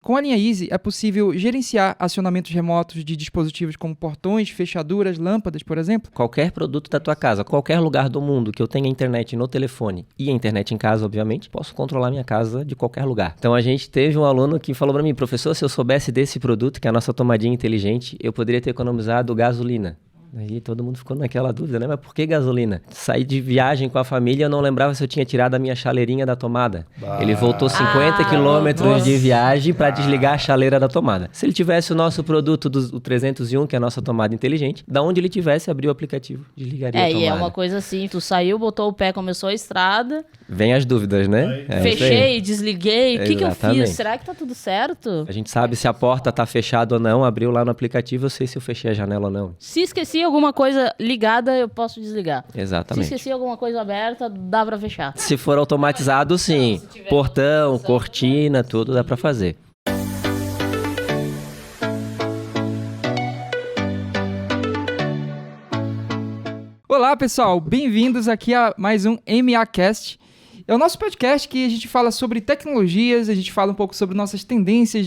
Com a linha Easy, é possível gerenciar acionamentos remotos de dispositivos como portões, fechaduras, lâmpadas, por exemplo? Qualquer produto da tua casa, qualquer lugar do mundo que eu tenha internet no telefone e a internet em casa, obviamente, posso controlar minha casa de qualquer lugar. Então a gente teve um aluno que falou para mim, professor, se eu soubesse desse produto, que é a nossa tomadinha inteligente, eu poderia ter economizado gasolina. Aí todo mundo ficou naquela dúvida, né? Mas por que gasolina? Saí de viagem com a família, eu não lembrava se eu tinha tirado a minha chaleirinha da tomada. Ele voltou 50 quilômetros de viagem para desligar a chaleira da tomada. Se ele tivesse o nosso produto do 301, que é a nossa tomada inteligente, da onde ele tivesse, abriu o aplicativo, desligaria a tomada. E é uma coisa assim, tu saiu, botou o pé, começou a estrada. Vem as dúvidas, né? Fechei, desliguei, o que eu Exatamente. fiz? Será que tá tudo certo? A gente sabe se a porta tá fechada ou não, abriu lá no aplicativo, eu sei se eu fechei a janela ou não. Se esqueci alguma coisa ligada, eu posso desligar. Exatamente. Se esqueci alguma coisa aberta, dá pra fechar. Se for automatizado, sim. Portão, cortina, tudo dá pra fazer. Olá, pessoal. Bem-vindos aqui a mais um MAcast. É o nosso podcast que a gente fala sobre tecnologias, a gente fala um pouco sobre nossas tendências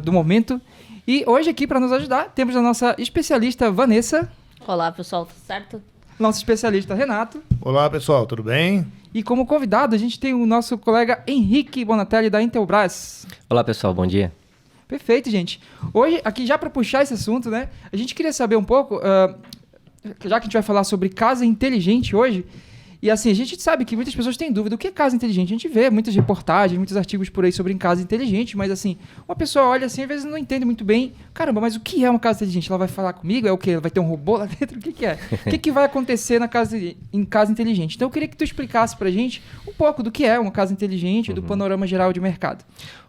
do momento. E hoje aqui, para nos ajudar, temos a nossa especialista Vanessa. Olá, pessoal, tudo certo? Nosso especialista Renato. Olá, pessoal, tudo bem? E como convidado, a gente tem o nosso colega Henrique Bonatelli, da Intelbras. Olá, pessoal, bom dia. Perfeito, gente. Hoje, aqui já para puxar esse assunto, né? A gente queria saber um pouco, já que a gente vai falar sobre casa inteligente hoje, e assim, a gente sabe que muitas pessoas têm dúvida, o que é casa inteligente? A gente vê muitas reportagens, muitos artigos por aí sobre casa inteligente, mas assim, uma pessoa olha assim, às vezes não entende muito bem, caramba, mas o que é uma casa inteligente? Ela vai falar comigo? É o quê? Ela vai ter um robô lá dentro? O que é? O que vai acontecer em casa inteligente? Então eu queria que tu explicasse pra gente um pouco do que é uma casa inteligente, do panorama geral de mercado.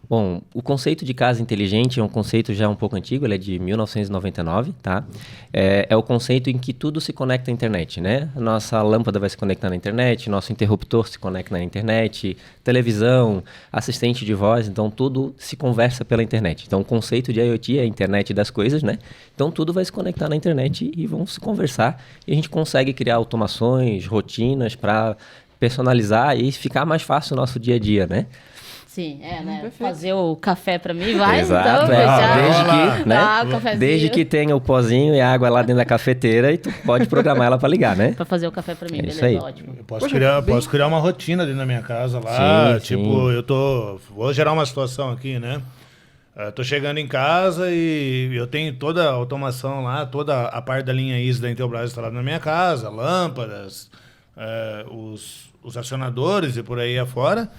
Bom, o conceito de casa inteligente é um conceito já um pouco antigo, ele é de 1999, tá? É o conceito em que tudo se conecta à internet, né? Nossa lâmpada vai se conectar na internet, nosso interruptor se conecta na internet, televisão, assistente de voz, então tudo se conversa pela internet. Então o conceito de IoT é a internet das coisas, né? Então tudo vai se conectar na internet e vão se conversar e a gente consegue criar automações, rotinas para personalizar e ficar mais fácil o nosso dia a dia, né? Sim, né? Perfeito. Fazer o café pra mim, vai? Exato, então, desde que tenha o pozinho e a água lá dentro da cafeteira e tu pode programar ela para ligar, né? Pra fazer o café pra mim, É isso beleza, aí. ótimo. Eu posso criar uma rotina dentro da minha casa lá, Sim, tipo, sim. vou gerar uma situação aqui, né? Tô chegando em casa e eu tenho toda a automação lá, toda a parte da linha Easy da Intelbras instalada na minha casa, lâmpadas, os acionadores e por aí afora.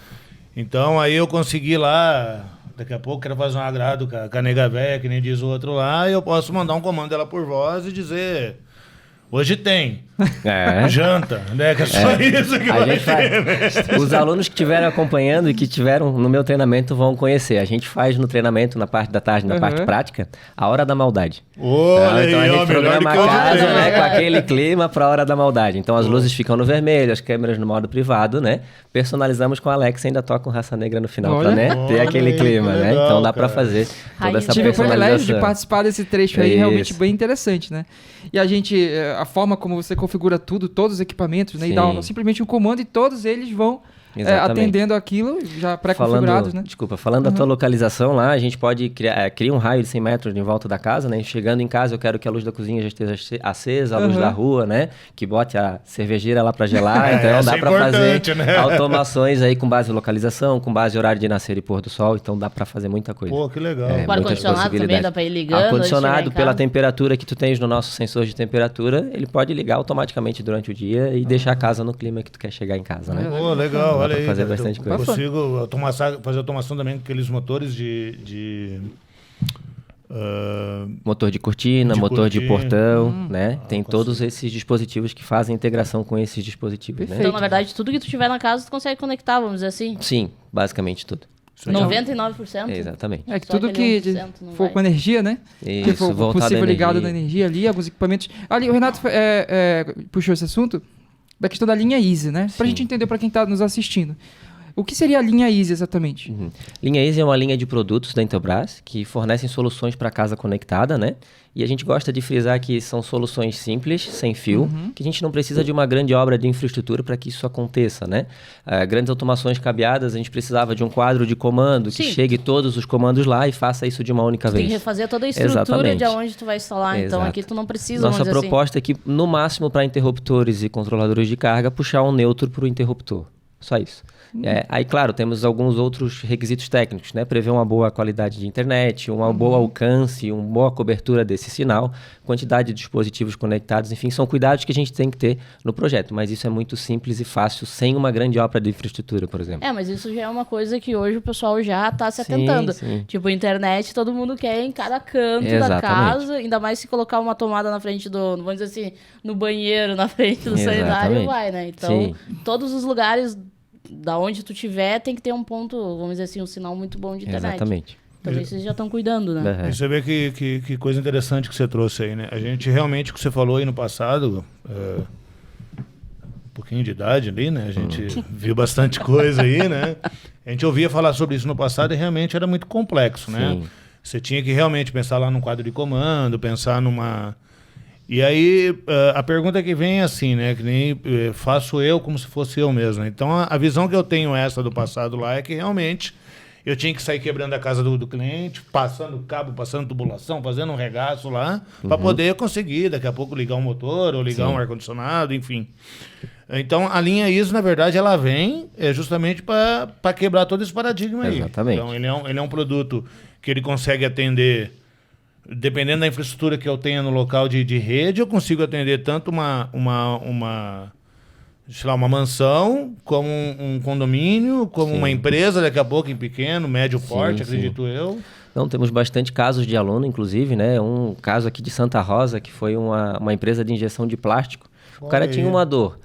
Então, aí eu consegui lá, daqui a pouco quero fazer um agrado com a nega véia, que nem diz o outro lá, e eu posso mandar um comando dela por voz e dizer, hoje tem janta, né? Que é só isso que vai ter, né? Os alunos que estiveram acompanhando e que tiveram no meu treinamento vão conhecer. A gente faz no treinamento, na parte da tarde, na parte prática, a hora da maldade. Olha Então a aí, gente ó, melhor programa do que a hoje casa, tem. né, com aquele clima para a hora da maldade. Então as luzes ficam no vermelho, as câmeras no modo privado, né? Personalizamos com a Alexa e ainda toca um Raça Negra no final para, né, ter Olha aquele aí, clima, que né? legal, Então dá para cara. fazer toda essa Tive o privilégio de personalização. participar desse trecho aí, Isso. realmente bem interessante, né? E a gente, a forma como você configura tudo, todos os equipamentos, né? E dá Sim. simplesmente um comando e todos eles vão Exatamente. atendendo aquilo, já pré-configurados, né? Falando da tua localização lá, a gente pode criar um raio de 100 metros em volta da casa, né? Chegando em casa, eu quero que a luz da cozinha já esteja acesa, a luz da rua, né? Que bote a cervejeira lá para gelar. Então essa dá é para fazer importante, né? automações aí com base em localização, com base em horário de nascer e pôr do sol. Então dá para fazer muita coisa. Pô, que legal. O muitas ar-condicionado também possibilidades. dá pra ir ligando antes de Ar-condicionado, chegar em pela casa? temperatura que tu tens no nosso sensor de temperatura, ele pode ligar automaticamente durante o dia e deixar a casa no clima que tu quer chegar em casa, né? Pô, legal, Dá olha pra aí. fazer cara. bastante Eu coisa. consigo fazer automação também com aqueles motores Motor de cortina, motor de portão, né? Tem consigo. todos esses dispositivos que fazem integração com esses dispositivos, né? Perfeito. Então, na verdade, tudo que tu tiver na casa, tu consegue conectar, vamos dizer assim. Sim, basicamente tudo. 99%. Exatamente. É que Só tudo aquele que 1% não for vai. com energia, né? Isso, que for voltado à possível ligado energia. na energia ali, alguns equipamentos. Ali, o Renato puxou esse assunto da questão da linha Easy, né? Pra Sim. gente entender, pra quem tá nos assistindo. O que seria a linha Easy exatamente? Linha Easy é uma linha de produtos da Intelbras que fornecem soluções para casa conectada, né? E a gente gosta de frisar que são soluções simples, sem fio, que a gente não precisa de uma grande obra de infraestrutura para que isso aconteça, né? Grandes automações cabeadas, a gente precisava de um quadro de comando que chegue todos os comandos lá e faça isso de uma única vez. Tem que refazer toda a estrutura de onde tu vai instalar, então aqui tu não precisa, Nossa proposta é que, no máximo, para interruptores e controladores de carga, puxar um neutro para o interruptor. Só isso. Aí, claro, temos alguns outros requisitos técnicos, né? Prever uma boa qualidade de internet, um bom alcance, uma boa cobertura desse sinal, quantidade de dispositivos conectados, enfim, são cuidados que a gente tem que ter no projeto, mas isso é muito simples e fácil, sem uma grande obra de infraestrutura, por exemplo. Mas isso já é uma coisa que hoje o pessoal já está se atentando. Sim. Tipo, internet todo mundo quer em cada canto da casa, ainda mais se colocar uma tomada na frente do, vamos dizer assim, no banheiro, na frente do sanitário, vai, né? Então, todos os lugares da onde tu tiver, tem que ter um ponto, vamos dizer assim, um sinal muito bom de internet. Exatamente. Também vocês já estão cuidando, né? E você vê que coisa interessante que você trouxe aí, né? A gente realmente, o que você falou aí no passado, um pouquinho de idade ali, né? A gente viu bastante coisa aí, né? A gente ouvia falar sobre isso no passado e realmente era muito complexo, né? Sim. Você tinha que realmente pensar lá num quadro de comando, pensar numa... E aí, a pergunta que vem é assim, né? Que nem faço eu como se fosse eu mesmo. Então, a visão que eu tenho essa do passado lá é que realmente eu tinha que sair quebrando a casa do cliente, passando cabo, passando tubulação, fazendo um regaço lá, para poder conseguir, daqui a pouco, ligar um motor ou ligar um ar-condicionado, enfim. Então, a linha ISO, na verdade, ela vem justamente para quebrar todo esse paradigma aí. Exatamente. Então, ele é um produto que ele consegue atender... Dependendo da infraestrutura que eu tenha no local de rede, eu consigo atender tanto uma mansão, como um condomínio, como uma empresa, daqui a pouco em pequeno, médio porte, acredito eu. Não, temos bastante casos de aluno, inclusive, né? Um caso aqui de Santa Rosa, que foi uma empresa de injeção de plástico. O cara tinha uma dor.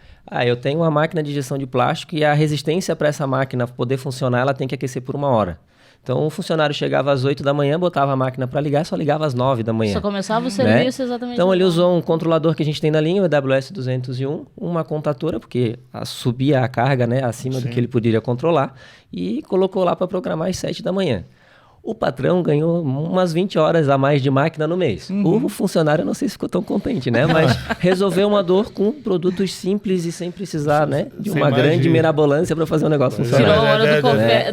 Eu tenho uma máquina de injeção de plástico e a resistência para essa máquina poder funcionar, ela tem que aquecer por 1 hora. Então, o funcionário chegava às 8 da manhã, botava a máquina para ligar, só ligava às 9 da manhã. Só começava o serviço exatamente. Então, ele usou um controlador que a gente tem na linha, o EWS201, uma contatora, porque subia a carga, né, acima do que ele poderia controlar, e colocou lá para programar às 7 da manhã. O patrão ganhou umas 20 horas a mais de máquina no mês. O funcionário, não sei se ficou tão contente, né? Mas resolveu uma dor com produtos simples e sem precisar, né? De uma grande mirabolância para fazer o negócio funcionar. Tirou a hora do café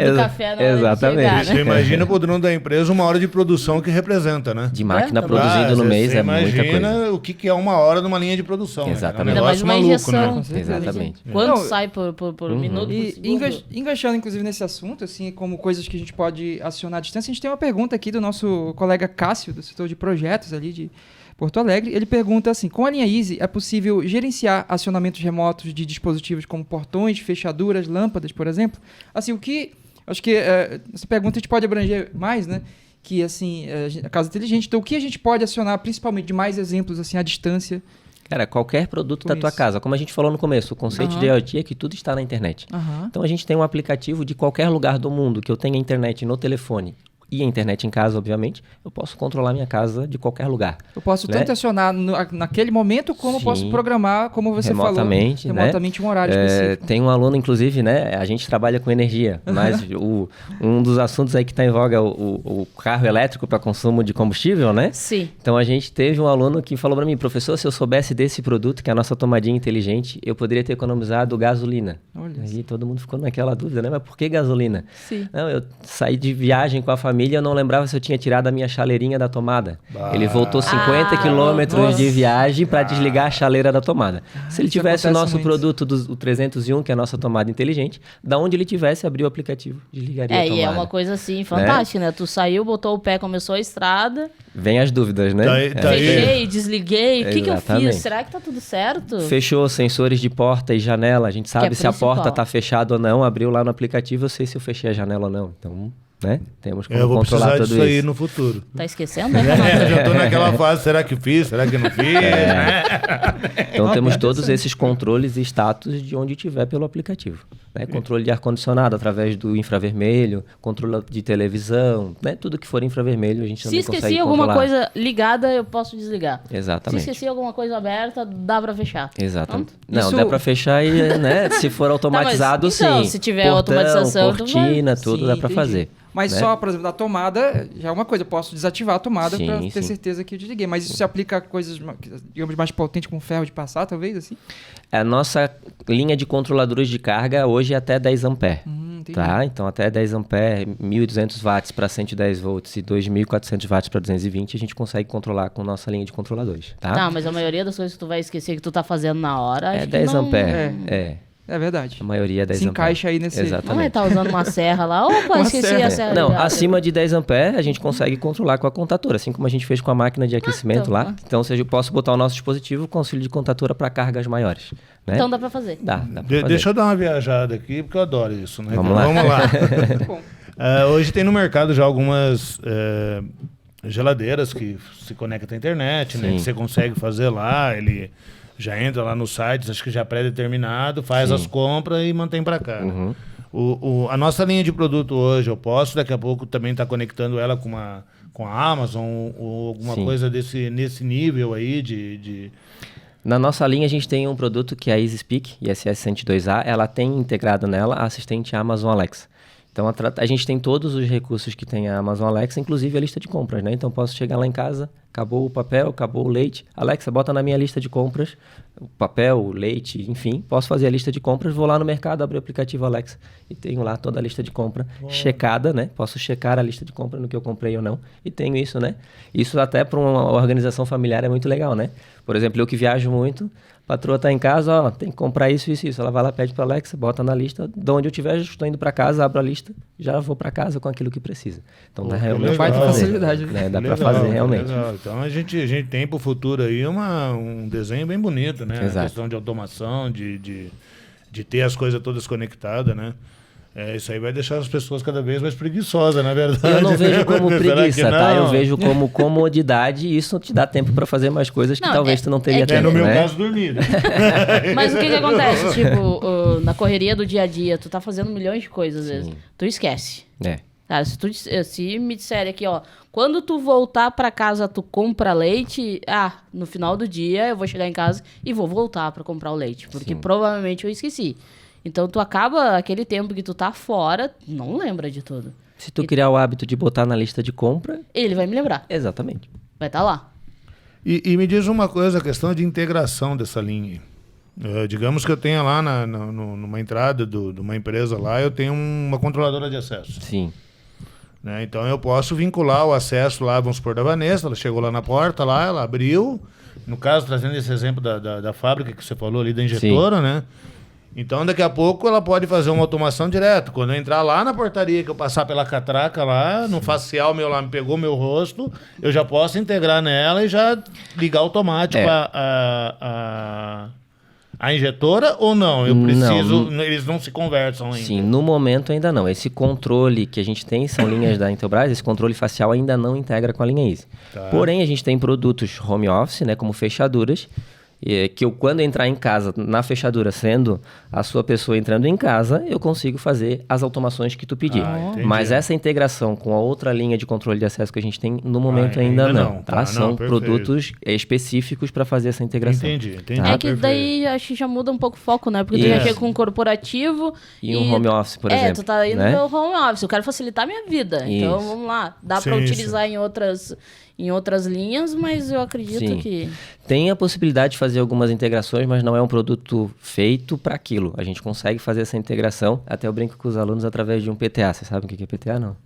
na hora exatamente. de chegar, né? Você imagina pro dono da empresa 1 hora de produção que representa, né? De máquina produzida no mês é muita coisa. Imagina o que é 1 hora numa linha de produção. Exatamente. Né? É um negócio maluco, injeção, né? Exatamente. Quanto sai por minuto, por segundo? Enganchando, inclusive, nesse assunto, assim, como coisas que a gente pode acionar à distância, a gente tem uma pergunta aqui do nosso colega Cássio, do setor de projetos ali de Porto Alegre. Ele pergunta assim: com a linha Easy é possível gerenciar acionamentos remotos de dispositivos como portões, fechaduras, lâmpadas, por exemplo? Assim, o que... Acho que essa pergunta a gente pode abranger mais, né? Que, assim, a casa inteligente. Então, o que a gente pode acionar, principalmente de mais exemplos, assim, à distância? Cara, qualquer produto da tua casa, como a gente falou no começo, o conceito de IoT é que tudo está na internet. Então, a gente tem um aplicativo de qualquer lugar do mundo que eu tenha internet no telefone e a internet em casa, obviamente, eu posso controlar minha casa de qualquer lugar. Eu posso tanto acionar naquele momento, como posso programar, como você remotamente, falou, remotamente um horário específico. Tem um aluno, inclusive, né? A gente trabalha com energia, mas um dos assuntos aí que está em voga é o carro elétrico para consumo de combustível, né? Sim. Então, a gente teve um aluno que falou para mim: professor, se eu soubesse desse produto, que é a nossa tomadinha inteligente, eu poderia ter economizado gasolina. Olha. Aí todo mundo ficou naquela dúvida, né? Mas por que gasolina? Sim. Não, eu saí de viagem com a família, eu não lembrava se eu tinha tirado a minha chaleirinha da tomada. Ele voltou 50 quilômetros de viagem para desligar a chaleira da tomada. Se ele tivesse o nosso produto, o 301, que é a nossa tomada inteligente, da onde ele tivesse, abriu o aplicativo, desligaria a tomada. E é uma coisa assim, fantástica, né? Tu saiu, botou o pé, começou a estrada. Vem as dúvidas, né? Fechei, desliguei. O que eu Exatamente. fiz? Será que tá tudo certo? Fechou sensores de porta e janela. A gente sabe se a porta tá fechada ou não. Abriu lá no aplicativo, eu sei se eu fechei a janela ou não. Então, né? Temos como controlar tudo isso. Eu vou precisar disso aí no futuro. Tá esquecendo, né? Já tô naquela fase, será que fiz? Será que não fiz? Então temos todos esses controles e status de onde tiver pelo aplicativo. né? Controle de ar-condicionado através do infravermelho, controle de televisão, né? Tudo que for infravermelho a gente também consegue controlar. Se esqueci alguma coisa ligada, eu posso desligar. Exatamente. Se esqueci alguma coisa aberta, dá pra fechar. Exatamente. Não, dá pra fechar e, né? Se for automatizado, tá, então, sim. Se tiver Portão, automatização, cortina, tudo Sim, dá pra entendi. fazer. Mas né? só, por exemplo, da tomada, já é uma coisa. Eu posso desativar a tomada Sim, pra ter sim. certeza que eu desliguei. Mas isso se aplica a coisas, digamos, mais potentes, com ferro de passar, talvez, assim? A nossa linha de controladores de carga hoje é até 10 ampere. Entendi. Tá? Então, até 10 ampere, 1.200 watts para 110 volts e 2.400 watts para 220, a gente consegue controlar com nossa linha de controladores. Tá? Tá, mas a maioria das coisas que tu vai esquecer que tu tá fazendo na hora... É acho que 10 não... ampere. É verdade. A maioria é 10 Se ampere. encaixa aí nesse... Exatamente. Não vai estar usando uma serra lá. Opa, Uma esqueci serra. a serra. Não, ligada. acima de 10 ampere a gente consegue controlar com a contatora, assim como a gente fez com a máquina de aquecimento então, lá. Então, eu posso botar o nosso dispositivo com auxílio de contatora para cargas maiores. Né? Então dá pra fazer. Dá pra fazer. Deixa eu dar uma viajada aqui, porque eu adoro isso, né? Vamos lá. Vamos lá. Bom, Hoje tem no mercado já algumas geladeiras que se conectam à internet, né? Sim. Que você consegue fazer lá, ele já entra lá nos sites, acho que já pré-determinado, faz Sim. as compras e mantém para cá. Uhum. A nossa linha de produto hoje, eu posso daqui a pouco também estar conectando ela com a Amazon ou alguma Sim. coisa nesse nível aí de... Na nossa linha, a gente tem um produto que é a EasySpeak, ISS 102A. Ela tem integrado nela a assistente Amazon Alexa. Então, a gente tem todos os recursos que tem a Amazon Alexa, inclusive a lista de compras, né? Então, posso chegar lá em casa, acabou o papel, acabou o leite. Alexa, bota na minha lista de compras o papel, o leite, enfim. Posso fazer a lista de compras, vou lá no mercado, abro o aplicativo Alexa e tenho lá toda a lista de compra checada, né? Posso checar a lista de compra no que eu comprei ou não. E tenho isso, né? Isso até para uma organização familiar é muito legal, né? Por exemplo, eu que viajo muito, a patroa tá em casa, ó, tem que comprar isso, isso, isso. Ela vai lá, pede para Alexa, bota na lista. De onde eu estiver, estou indo para casa, abro a lista, já vou para casa com aquilo que precisa. Então, dá realmente legal. pra fazer, Facilidade. né? Dá para Legal, fazer realmente. legal. Então, a gente tem para o futuro aí um desenho bem bonito, né? Exato. A questão de automação, de ter as coisas todas conectadas, né? Isso aí vai deixar as pessoas cada vez mais preguiçosas, na verdade. Eu não vejo como Será que preguiça, tá? não? Eu vejo como comodidade e isso te dá tempo para fazer mais coisas que Não, talvez tu não teria que- tempo, No meu né? caso, dormir. Né? Mas o que acontece? Tipo, na correria do dia a dia, tu tá fazendo milhões de coisas às vezes. Tu esquece. É. Cara, se me disserem aqui, ó, quando tu voltar pra casa, tu compra leite, no final do dia eu vou chegar em casa e vou voltar pra comprar o leite, porque Sim. provavelmente eu esqueci. Então tu acaba aquele tempo que tu tá fora, não lembra de tudo. Se tu criar o hábito de botar na lista de compra, Ele vai me lembrar, exatamente. vai estar lá. E me diz uma coisa, a questão de integração dessa linha. Digamos que eu tenha lá numa entrada de uma empresa lá, eu tenho uma controladora de acesso. Sim. Né? Então eu posso vincular o acesso lá, vamos supor, da Vanessa, ela chegou lá na porta, lá, ela abriu, no caso, trazendo esse exemplo da fábrica que você falou ali, da injetora, né? Então, daqui a pouco, ela pode fazer uma automação direto. Quando eu entrar lá na portaria, que eu passar pela catraca lá, no facial meu lá, me pegou meu rosto, eu já posso integrar nela e já ligar automático a injetora ou não? Eu preciso... Eles não se conversam ainda. Sim, no momento ainda não. Esse controle que a gente tem são linhas da Intelbras, esse controle facial ainda não integra com a linha Easy. Tá. Porém, a gente tem produtos home office, né, como fechaduras, que eu, quando entrar em casa, na fechadura, sendo a sua pessoa entrando em casa, eu consigo fazer as automações que tu pedir. Entendi. Mas essa integração com a outra linha de controle de acesso que a gente tem, no momento ainda não. Tá? Tá, São não, perfeito. produtos específicos para fazer essa integração. Entendi. Tá? É que perfeito. daí acho que já muda um pouco o foco, né? Porque tu já Isso. chega com um corporativo E um home office, por exemplo. tu tá indo né? pelo home office, eu quero facilitar a minha vida. Então Isso. vamos lá, dá Sim, pra utilizar em outras linhas, mas eu acredito Sim. que... Tem a possibilidade de fazer algumas integrações, mas não é um produto feito para aquilo. A gente consegue fazer essa integração, até eu brinco com os alunos, através de um PTA. Você sabe o que é PTA, não?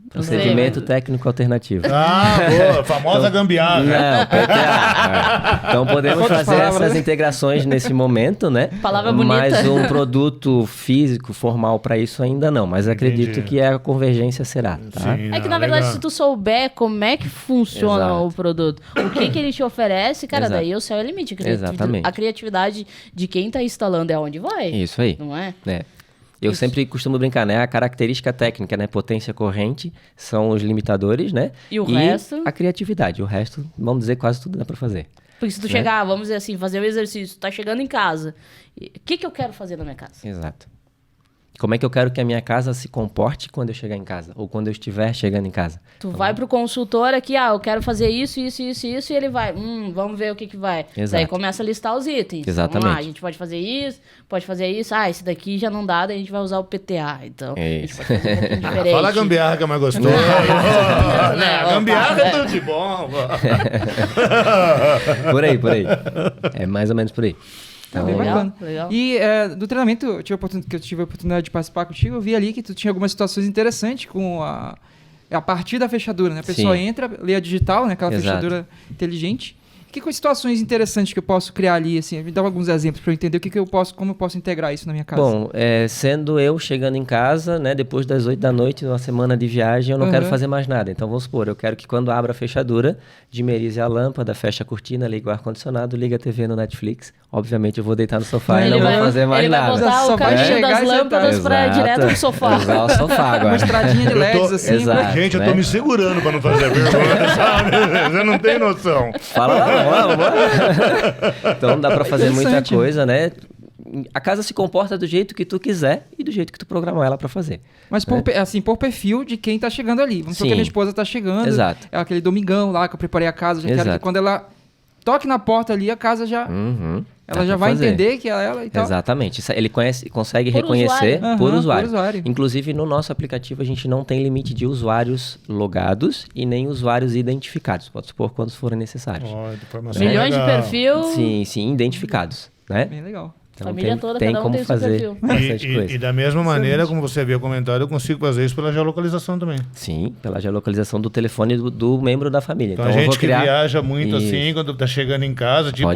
Procedimento técnico alternativo. Boa, famosa gambiarra. Não, PTA. Então podemos Quantas fazer palavras, essas né? integrações nesse momento, né? Palavra bonita. Mas um produto físico, formal para isso ainda não. Mas acredito Entendi. que a convergência será, tá? Sim, É que, não, na verdade, legal. se tu souber como é que funciona Exato. o produto, o que ele te oferece, cara, Exato. daí o céu é limite. Exatamente. A criatividade de quem tá instalando é onde vai. Isso aí. Não é? Eu sempre costumo brincar, né? A característica técnica, né? Potência corrente são os limitadores, né? E o resto? A criatividade. O resto, vamos dizer, quase tudo dá pra fazer. Porque se tu chegar, vamos dizer assim, fazer o exercício, tu tá chegando em casa, o que eu quero fazer na minha casa? Exato. Como é que eu quero que a minha casa se comporte quando eu chegar em casa? Ou quando eu estiver chegando em casa? Tu vai pro consultor aqui, eu quero fazer isso, e ele vai, vamos ver o que vai. Exato. Daí começa a listar os itens. Exatamente. Vamos lá, a gente pode fazer isso, esse daqui já não dá, daí a gente vai usar o PTA. Então, a gente pode fazer um pouquinho diferente. Fala a gambiarra que é mais gostoso. A gambiarra é tudo de bom. Por aí. É mais ou menos por aí. Então, bem bacana. Legal. E do treinamento que eu tive a oportunidade de participar contigo, eu vi ali que tu tinha algumas situações interessantes com a partir da fechadura, né? A pessoa entra, lê a digital, né? Aquela fechadura inteligente. Que situações interessantes que eu posso criar ali, assim? Me dá alguns exemplos para eu entender como eu posso integrar isso na minha casa. Bom, sendo eu chegando em casa, né, depois das 8 da noite, numa semana de viagem, eu não quero fazer mais nada. Então, vamos supor, eu quero que quando abra a fechadura, dimerize a lâmpada, feche a cortina, liga o ar-condicionado, liga a TV no Netflix. Obviamente, eu vou deitar no sofá e não vou fazer mais nada. Ele vai botar o caminho das lâmpadas para direto pro sofá. Usar o sofá agora. Uma estradinha de LEDs, assim. Exato, gente, eu tô me segurando para não fazer vergonha, sabe? Você não tem noção. Fala lá, vamos. Então dá pra fazer muita coisa, né? A casa se comporta do jeito que tu quiser e do jeito que tu programou ela pra fazer. Mas por perfil de quem tá chegando ali. Vamos supor que a minha esposa tá chegando. Exato. É aquele domingão lá que eu preparei a casa. Já quero que quando ela toque na porta ali, a casa já... Ela já vai entender que é ela e tal. Exatamente. Ele consegue reconhecer por usuário. Inclusive, no nosso aplicativo, a gente não tem limite de usuários logados e nem usuários identificados. Pode supor quando forem necessários. Milhões de perfil. Sim, identificados. Né? Bem legal. Então, família toda, tem cada um como tem seu fazer perfil. bastante coisa. E da mesma maneira, como você havia comentado, eu consigo fazer isso pela geolocalização também. Sim, pela geolocalização do telefone do membro da família. Então a gente que viaja muito assim, quando tá chegando em casa, tipo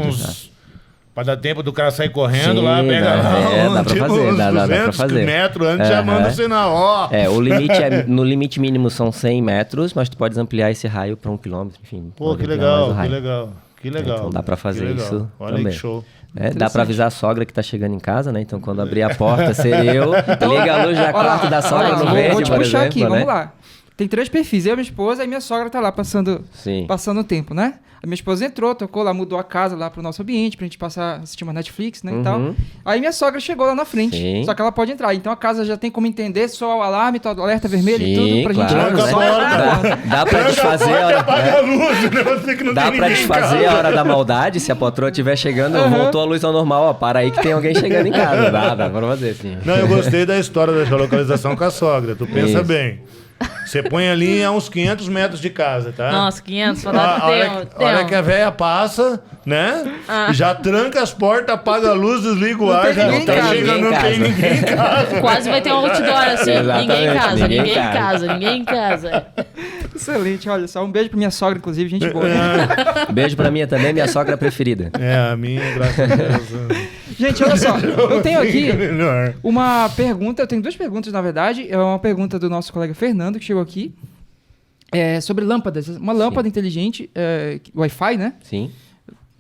pra dar tempo do cara sair correndo lá, pega dá pra fazer, dá pra fazer. metros antes, já manda o sinal, o limite no limite mínimo são 100 metros, mas tu podes ampliar esse raio para 1 quilômetro, enfim. Pô, que legal. Então dá pra fazer isso Olha também. Que show. Dá pra avisar a sogra que tá chegando em casa, né? Então quando abrir a porta, ser eu, liga a luz da quarto da sogra no verde, vou te puxar aqui, né? vamos lá. Tem 3 perfis, eu, minha esposa e minha sogra tá lá passando o tempo, né? A minha esposa entrou, tocou lá, mudou a casa lá pro nosso ambiente, pra gente assistir uma Netflix, né, e tal. Aí minha sogra chegou lá na frente, só que ela pode entrar. Então a casa já tem como entender só o alarme, o alerta vermelho e tudo pra gente... Dá pra desfazer a hora... Apaga a luz, né? Você que não dá pra desfazer a hora da maldade, se a patroa estiver chegando, voltou a luz ao normal, para aí que tem alguém chegando em casa. Dá pra fazer, sim. Não, eu gostei da história da geolocalização com a sogra. Tu pensa bem. Você põe ali a uns 500 metros de casa, tá? Nossa, 500, só dá a hora que a véia passa, né? Já tranca as portas, apaga a luz, desliga o ar, já tá chegando, não tem ninguém em casa. Quase vai ter um outdoor assim, ninguém em casa. Excelente, olha só, um beijo pra minha sogra, inclusive, gente boa. Beijo pra minha também, minha sogra preferida. A minha, graças a Deus. Gente, olha só, eu tenho aqui uma pergunta, eu tenho 2 perguntas, na verdade. É uma pergunta do nosso colega Fernando, que chegou aqui, sobre lâmpadas. Uma lâmpada inteligente, Wi-Fi, né? Sim.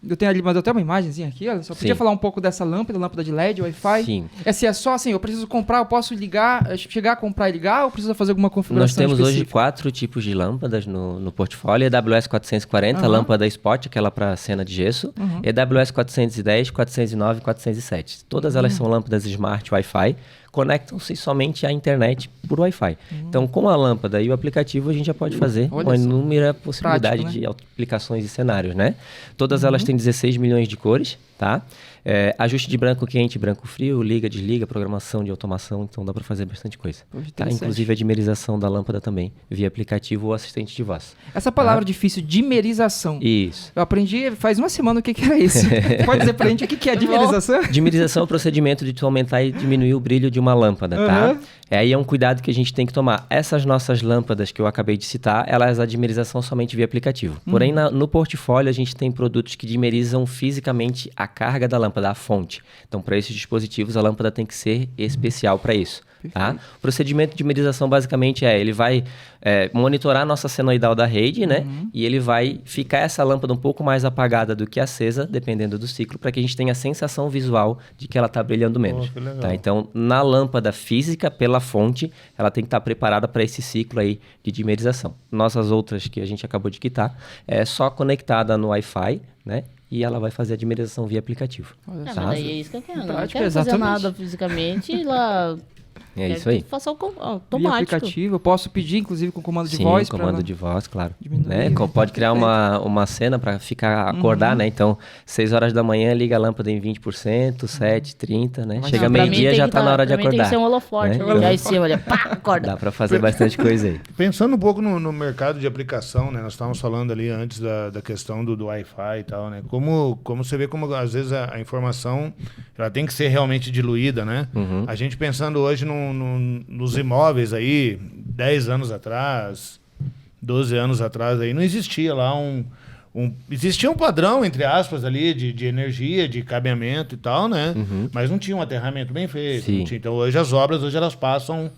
Eu tenho ali, mandou até uma imagenzinha aqui, olha só. Podia falar um pouco dessa lâmpada de LED, Wi-Fi? Sim. É só assim, eu preciso comprar, eu posso ligar, chegar a comprar e ligar, ou preciso fazer alguma configuração Nós temos específica? hoje 4 tipos de lâmpadas no portfólio. EWS 440, lâmpada Spot, aquela para cena de gesso. EWS 410, 409 e 407. Todas elas são lâmpadas Smart Wi-Fi. Conectam-se somente à internet por Wi-Fi. Então, com a lâmpada e o aplicativo, a gente já pode fazer uma inúmera possibilidade de aplicações e cenários, né? Todas elas têm 16 milhões de cores, tá? Ajuste de branco quente, branco frio, liga, desliga, programação de automação, então dá para fazer bastante coisa. Tá? Inclusive a dimerização da lâmpada também, via aplicativo ou assistente de voz. Essa palavra difícil, dimerização. Isso. Eu aprendi faz uma semana o que era isso. Pode dizer pra gente o que é dimerização? Dimerização é o procedimento de tu aumentar e diminuir o brilho de uma lâmpada, tá? Aí é um cuidado que a gente tem que tomar. Essas nossas lâmpadas que eu acabei de citar, elas a dimerização somente via aplicativo. Porém, no portfólio, a gente tem produtos que dimerizam fisicamente a carga da lâmpada, a fonte. Então, para esses dispositivos, a lâmpada tem que ser especial para isso. Tá? O procedimento de dimerização basicamente ele vai monitorar a nossa senoidal da rede, né? E ele vai ficar essa lâmpada um pouco mais apagada do que acesa, dependendo do ciclo, para que a gente tenha a sensação visual de que ela está brilhando menos. Tá? Então, na lâmpada física, pela fonte, ela tem que estar preparada para esse ciclo aí de dimerização. Nossas outras que a gente acabou de quitar, é só conectada no Wi-Fi, né? E ela vai fazer a dimerização via aplicativo. Mas daí é isso que eu quero. Não quero fazer nada fisicamente e lá... É isso aí. Faça automático. Via aplicativo, eu posso pedir, inclusive, com comando de Sim, voz. comando de voz, claro. Diminuir, Pode criar uma cena para ficar acordar, né? Então, 6 horas da manhã, liga a lâmpada em 20%, 7, 30, né? Mas chega meio-dia, já tá na hora de acordar. Tem que ser um holoforte, né? ligar em cima, olha, pá, acorda. Dá para fazer bastante coisa aí. Pensando um pouco no mercado de aplicação, né? Nós estávamos falando ali antes da questão do Wi-Fi e tal, né? Como você vê como às vezes a informação ela tem que ser realmente diluída, né? A gente pensando hoje nos imóveis aí, 10 anos atrás, 12 anos atrás, aí não existia lá existia um padrão, entre aspas, ali de energia, de cabeamento e tal, né? Mas não tinha um aterramento bem feito. Não tinha. Então hoje as obras, elas passam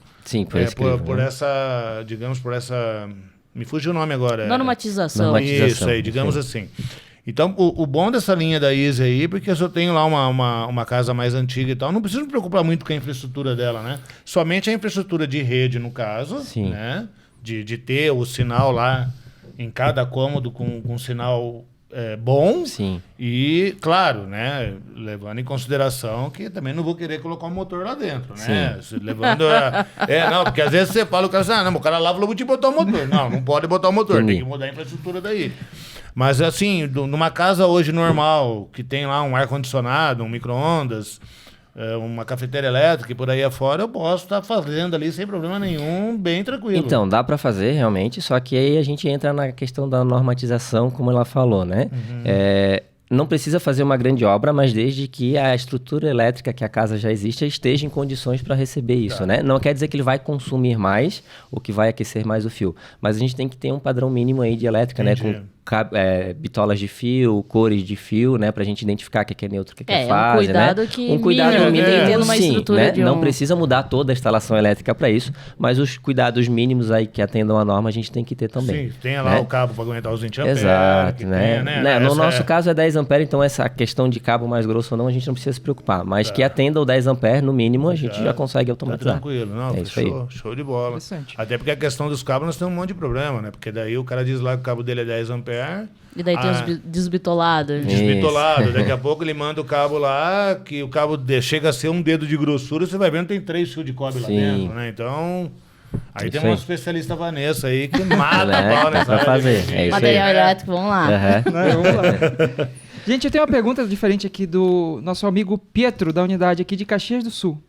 por essa, digamos, por essa... Me fugiu o nome agora. Normatização. Isso aí, digamos assim. Então, o bom dessa linha da Easy aí, porque se eu tenho lá uma casa mais antiga e tal, não preciso me preocupar muito com a infraestrutura dela, né? Somente a infraestrutura de rede, no caso, né? De ter o sinal lá em cada cômodo com sinal bom. Sim. E, claro, né? Levando em consideração que também não vou querer colocar um motor lá dentro, né? Levando não, porque às vezes você fala, o cara assim, não, o cara lava, vou te botar o motor. Não pode botar o motor, tem que mudar a infraestrutura daí. Mas assim, numa casa hoje normal, que tem lá um ar-condicionado, um micro-ondas, uma cafeteira elétrica e por aí afora, eu posso estar fazendo ali sem problema nenhum, bem tranquilo. Então, dá para fazer realmente, só que aí a gente entra na questão da normatização, como ela falou, né? Não precisa fazer uma grande obra, mas desde que a estrutura elétrica que a casa já existe esteja em condições para receber isso, né? Não quer dizer que ele vai consumir mais ou que vai aquecer mais o fio, mas a gente tem que ter um padrão mínimo aí de elétrica, né? Com bitolas de fio, cores de fio, né? Pra gente identificar o que é neutro, o que é fase, um cuidado né? Que um cuidado mínimo, uma estrutura né? de Não precisa mudar toda a instalação elétrica para isso, mas os cuidados mínimos aí que atendam a norma a gente tem que ter também. Sim, tem lá o cabo para aguentar os 20 amperes. Exato, né? No nosso caso é 10 amperes, então essa questão de cabo mais grosso ou não, a gente não precisa se preocupar, mas que atenda o 10 amperes no mínimo, a gente já consegue automatizar. Tá tranquilo, não, show de bola. Até porque a questão dos cabos nós temos um monte de problema, né? Porque daí o cara diz lá que o cabo dele é 10 amperes. E daí tem os desbitolados. Desbitolado. Daqui a pouco ele manda o cabo lá, que o cabo chega a ser um dedo de grossura, você vai vendo tem 3 fios de cobre lá dentro, né? Então, aí tem uma especialista Vanessa aí que mata a pau nessa área. Fazer. Material elétrico, vamos lá. Vamos lá. Gente, eu tenho uma pergunta diferente aqui do nosso amigo Pietro, da unidade aqui de Caxias do Sul.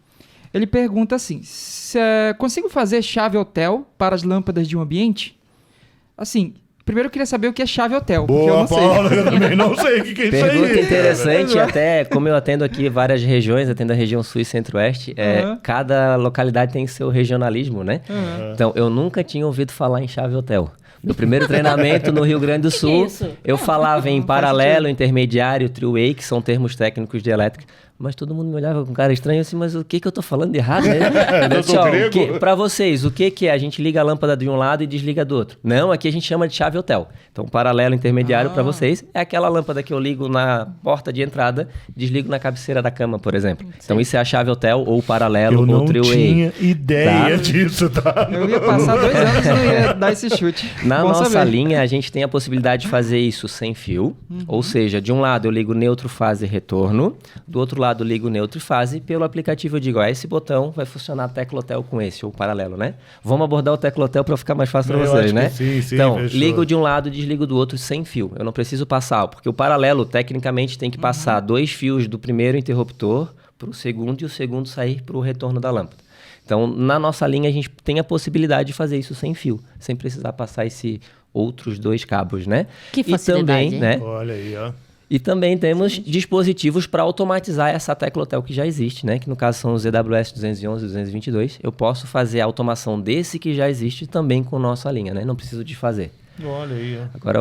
Ele pergunta assim, consigo fazer chave hotel para as lâmpadas de um ambiente? Assim... Primeiro eu queria saber o que é chave hotel. Boa, Paulo, eu também não sei o que é isso aí. Pergunta interessante, até como eu atendo aqui várias regiões, atendo a região sul e centro-oeste, cada localidade tem seu regionalismo, né? Então, eu nunca tinha ouvido falar em chave hotel. No primeiro treinamento no Rio Grande do Sul, eu falava em paralelo, intermediário, three-way, que são termos técnicos de elétrica, mas todo mundo me olhava com cara estranho assim, mas o que eu tô falando de errado, né? Pra vocês, o que é? A gente liga a lâmpada de um lado e desliga do outro. Não, aqui a gente chama de chave hotel. Então, paralelo, intermediário para vocês é aquela lâmpada que eu ligo na porta de entrada, desligo na cabeceira da cama, por exemplo. Sim. Então, isso é a chave hotel ou paralelo ou three-way. Eu não tinha ideia disso, tá? Eu ia passar 2 anos e não ia dar esse chute. Na nossa linha, a gente tem a possibilidade de fazer isso sem fio. Ou seja, de um lado eu ligo neutro, fase e retorno. Do outro lado eu ligo neutro e fase. Pelo aplicativo eu digo, esse botão vai funcionar teclotel com esse, ou paralelo, né? Vamos abordar o teclotel para ficar mais fácil para vocês, né? Sim, então, fechou. Ligo de um lado, desligo do outro sem fio. Eu não preciso passar, porque o paralelo, tecnicamente, tem que passar 2 fios do primeiro interruptor para o segundo e o segundo sair para o retorno da lâmpada. Então, na nossa linha, a gente tem a possibilidade de fazer isso sem fio, sem precisar passar outros 2 cabos, né? Que facilidade, e também, né? Olha aí, ó. E também temos dispositivos para automatizar essa teclotel que já existe, né? Que no caso são os EWS 211 e 222. Eu posso fazer a automação desse que já existe também com nossa linha, né? Não preciso desfazer. Olha aí, ó. Agora,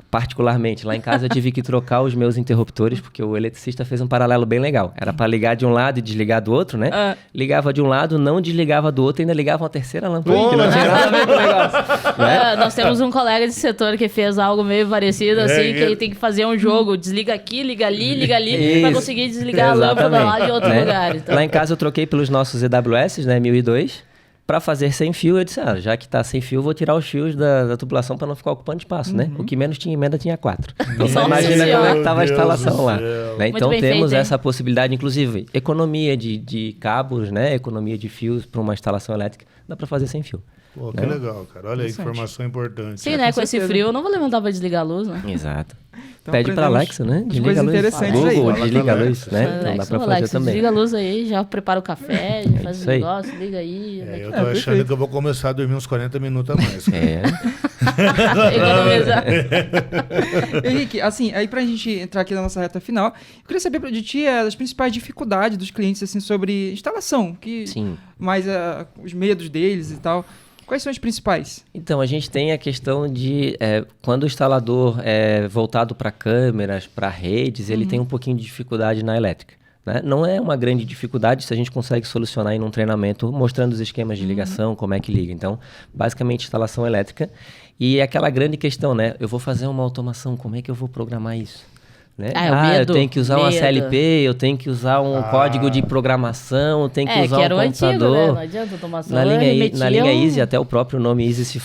particularmente, lá em casa eu tive que trocar os meus interruptores, porque o eletricista fez um paralelo bem legal. Era para ligar de um lado e desligar do outro, né? Ligava de um lado, não desligava do outro, ainda ligava uma terceira lâmpada. Que não tinha nada a ver com o negócio. Né? Nós temos um colega de setor que fez algo meio parecido, assim, que ele tem que fazer um jogo, desliga aqui, liga ali, para conseguir desligar a lâmpada lá de outro lugar. Então. Lá em casa eu troquei pelos nossos EWS, né, 1002. Para fazer sem fio, eu disse, já que tá sem fio, eu vou tirar os fios da tubulação para não ficar ocupando espaço, né? O que menos tinha emenda tinha 4. Então você imagina como é que estava a instalação lá. Né? Então temos essa possibilidade, inclusive, economia de cabos, né? Economia de fios para uma instalação elétrica, dá para fazer sem fio. Pô, que legal, cara. Olha aí, informação importante. Sim, né? Com esse frio, eu não vou levantar para desligar a luz, né? Exato. Então, pede para Alexa, né? Desliga a luz. Interessantes aí. Google, desliga a luz, né? Alexa, então dá para fazer também. Desliga a luz aí, já prepara o café, já faz o negócio, liga aí. Eu tô achando que eu vou começar a dormir uns 40 minutos a mais. Economizar. Henrique, assim, aí pra gente entrar aqui na nossa reta final, eu queria saber de ti as principais dificuldades dos clientes, assim, sobre instalação, mais os medos deles e tal. Quais são as principais? Então, a gente tem a questão de quando o instalador é voltado para câmeras, para redes, ele tem um pouquinho de dificuldade na elétrica. Né? Não é uma grande dificuldade se a gente consegue solucionar em um treinamento mostrando os esquemas de ligação, como é que liga. Então, basicamente, instalação elétrica. E aquela grande questão, né? Eu vou fazer uma automação, como é que eu vou programar isso? Né? Medo, eu tenho que usar uma CLP, eu tenho que usar um código de programação, eu tenho que usar um computador. Antigo, né? Não adianta automação. Na linha Easy, até o próprio nome Easy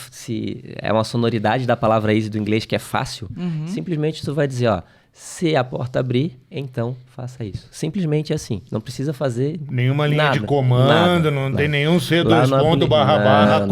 é uma sonoridade da palavra Easy do inglês, que é fácil. Simplesmente tu vai dizer, se a porta abrir, então faça isso. Simplesmente assim. Não precisa fazer nenhuma linha de comando, não tem nenhum C2 ponto barra,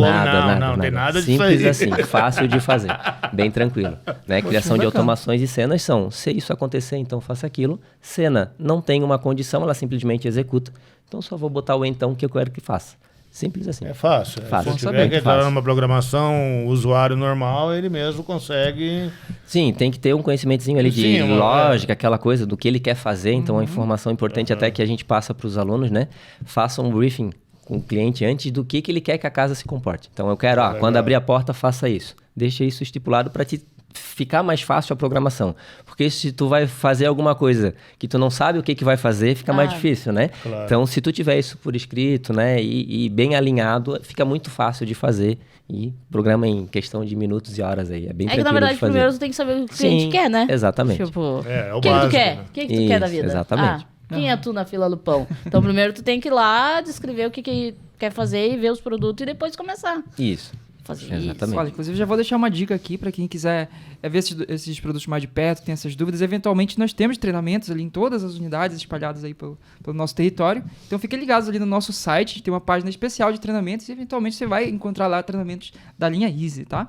não tem nada disso aí. Simples assim, fácil de fazer. Bem tranquilo. Né? Criação de automações e cenas são, se isso acontecer, então faça aquilo. Cena não tem uma condição, ela simplesmente executa. Então só vou botar o então que eu quero que faça. Simples assim. É fácil. Se tiver que entrar numa programação usuário normal, ele mesmo consegue... Sim, tem que ter um conhecimentozinho ali de lógica, aquela coisa do que ele quer fazer. Então, a informação importante até que a gente passa para os alunos, né? Faça um briefing com o cliente antes do que ele quer que a casa se comporte. Então, eu quero, quando abrir a porta, faça isso. Deixa isso estipulado para te ficar mais fácil a programação. Porque se tu vai fazer alguma coisa que tu não sabe o que vai fazer, fica mais difícil, né? Claro. Então, se tu tiver isso por escrito, né, e bem alinhado, fica muito fácil de fazer e programa em questão de minutos e horas aí. É bem tranquilo de fazer. É que, na verdade, primeiro tu tem que saber o que o cliente quer, né? Exatamente. Tipo, o que tu quer? O que tu quer da vida? Exatamente. Quem é tu na fila do pão? Então, primeiro tu tem que ir lá, descrever o que quer fazer e ver os produtos e depois começar. Isso. Exatamente. Olha, inclusive já vou deixar uma dica aqui para quem quiser ver esses produtos mais de perto, tem essas dúvidas. Eventualmente nós temos treinamentos ali em todas as unidades espalhadas aí pelo nosso território. Então fiquem ligados ali no nosso site, a gente tem uma página especial de treinamentos e eventualmente você vai encontrar lá treinamentos da linha Easy, tá?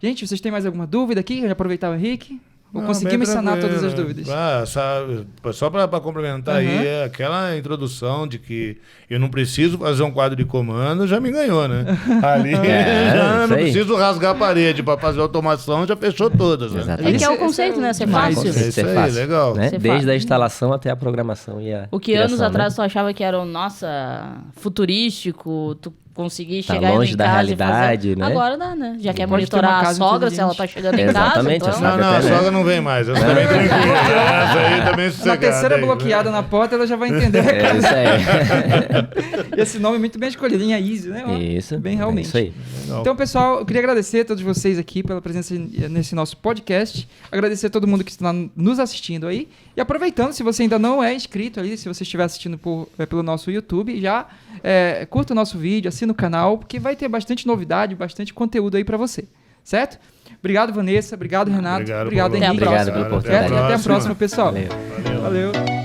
Gente, vocês têm mais alguma dúvida aqui? Eu já aproveitar o Henrique. Ou conseguimos sanar todas as dúvidas? Só para complementar aí, aquela introdução de que eu não preciso fazer um quadro de comando, já me ganhou, né? Ali já não preciso rasgar a parede para fazer automação, já fechou todas. Né? É que é o conceito, né? Ser fácil. Isso aí, legal. Né? Desde a instalação até a programação e a o que criação, anos atrás tu achava que era, futurístico, tu conseguir chegar longe da realidade, fazer... né? Agora dá, né? Já quer monitorar a sogra se ela tá chegando em casa. Então... a sogra não vem mais. Essa também tranquila. Essa aí também sossegada. Na terceira bloqueada na porta, ela já vai entender. Isso aí. Esse nome é muito bem escolhido, linha Easy, né? Isso. Bem realmente. Isso aí. Então, pessoal, eu queria agradecer a todos vocês aqui pela presença nesse nosso podcast. Agradecer a todo mundo que está nos assistindo aí. E aproveitando, se você ainda não é inscrito ali, se você estiver assistindo pelo nosso YouTube, já curta o nosso vídeo, assina o canal, porque vai ter bastante novidade, bastante conteúdo aí para você, certo? Obrigado, Vanessa. Obrigado, Renato. Obrigado, Henrique. Obrigado pela oportunidade. E até a próxima, pessoal. Valeu. Valeu.